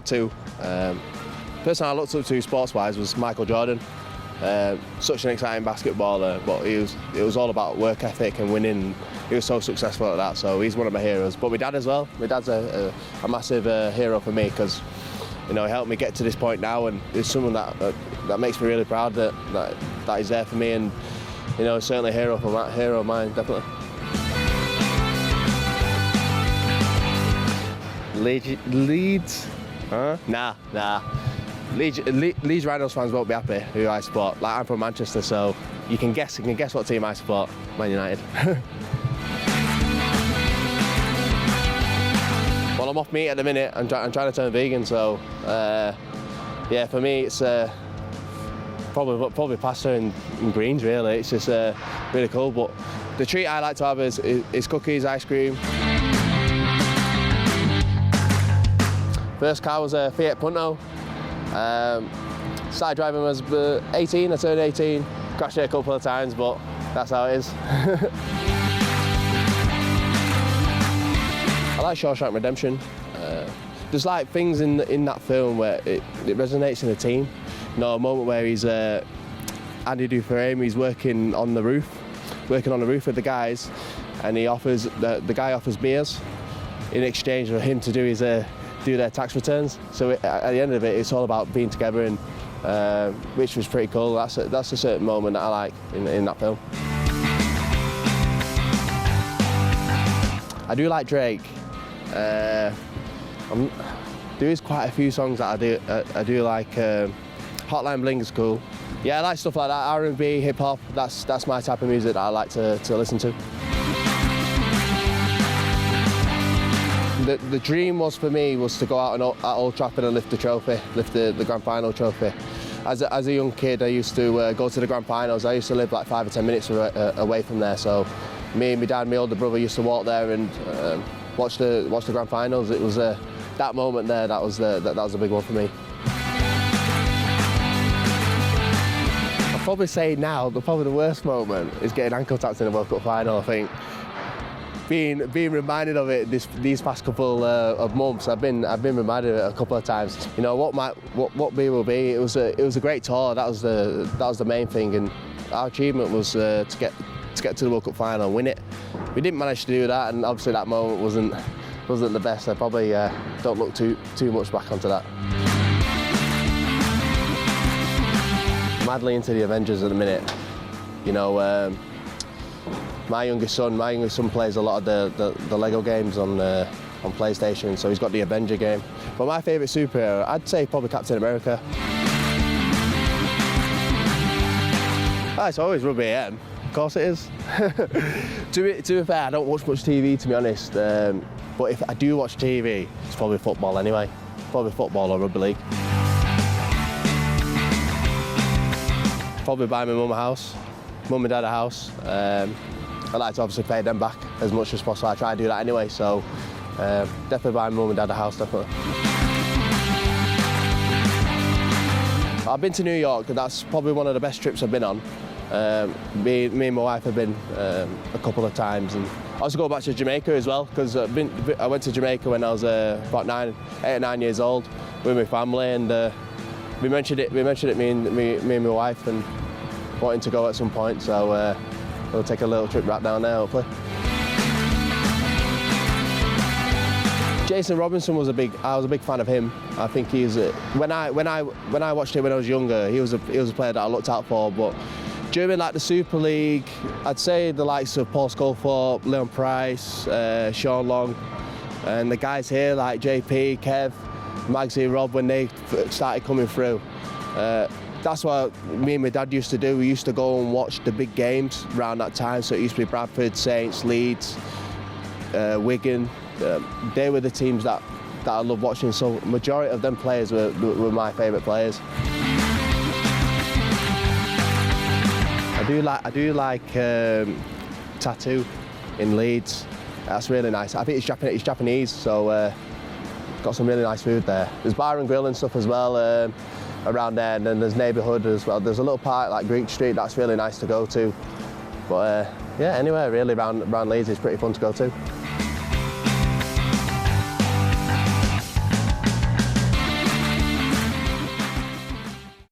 tattoo. Person I looked up to sports-wise was Michael Jordan. Such an exciting basketballer, but it was all about work ethic and winning. He was so successful at that, so he's one of my heroes. But my dad as well. My dad's a massive hero for me because, you know, he helped me get to this point now, and it's someone that makes me really proud that he's there for me, and, you know, certainly a hero of mine, definitely. Leeds? Huh? Nah. Leeds Rhinos fans won't be happy who I support. Like, I'm from Manchester, so you can guess what team I support. Man United. Well, I'm off meat at the minute. I'm trying to turn vegan, so yeah, for me it's probably pasta and greens. Really, it's just really cool. But the treat I like to have is cookies, ice cream. First car was a Fiat Punto. Started driving when I was 18, I turned 18, crashed it a couple of times, but that's how it is. I like Shawshank Redemption. There's like things in that film where it resonates in the team. You know, a moment where he's Andy Dufresne, he's working on the roof with the guys, and the guy offers beers in exchange for him to do their tax returns. So at the end of it, it's all about being together, and which was pretty cool. That's a certain moment that I like in that film. I do like Drake. There is quite a few songs that I do like. Hotline Bling is cool. Yeah, I like stuff like that. R&B, hip hop. That's my type of music that I like to listen to. The dream for me was to go out at Old Trafford and lift the trophy, lift the Grand Final trophy. As a young kid, I used to go to the Grand Finals. I used to live like 5 or 10 minutes away from there. So me and my dad, my older brother, used to walk there and watch the Grand Finals. It was that moment there. That was a big one for me. I'd probably say now probably the worst moment is getting ankle tapped in the World Cup final. I think. Being reminded of it these past couple of months, I've been reminded of it a couple of times. You know what be will be. It was a great tour. That was the main thing, and our achievement was to get to the World Cup final and win it. We didn't manage to do that, and obviously that moment wasn't the best. I probably don't look too much back onto that. Madly into the Avengers at the minute. You know. My youngest son plays a lot of the Lego games on PlayStation, so he's got the Avenger game. But my favourite superhero, I'd say probably Captain America. It's always Rugby AM, of course it is. To be fair, I don't watch much TV, to be honest, but if I do watch TV, it's probably football anyway. Probably football or rugby league. Probably buy my mum and dad a house. I like to obviously pay them back as much as possible. I try to do that anyway, so definitely buy my mum and dad a house, definitely. I've been to New York, and that's probably one of the best trips I've been on. Me and my wife have been a couple of times, and I also go back to Jamaica as well, because I went to Jamaica when I was about 8 or 9 years old with my family, and we mentioned it, me and my wife, and wanting to go at some point, so we'll take a little trip right down there, hopefully. Jason Robinson I was a big fan of him. I think he's when I watched him when I was younger, he was a player that I looked out for. But during like the Super League, I'd say the likes of Paul Sculthorpe, Leon Price, Sean Long, and the guys here like JP, Kev, Magsy, Rob, when they started coming through. That's what me and my dad used to do. We used to go and watch the big games around that time. So it used to be Bradford, Saints, Leeds, Wigan. They were the teams that I loved watching. So majority of them players were my favourite players. I do like Tattoo in Leeds. That's really nice. I think it's Japanese, so got some really nice food there. There's bar and grill and stuff as well. Around there, and then there's neighbourhood as well. There's a little park like Greek Street that's really nice to go to. But yeah, anywhere really around Leeds is pretty fun to go to.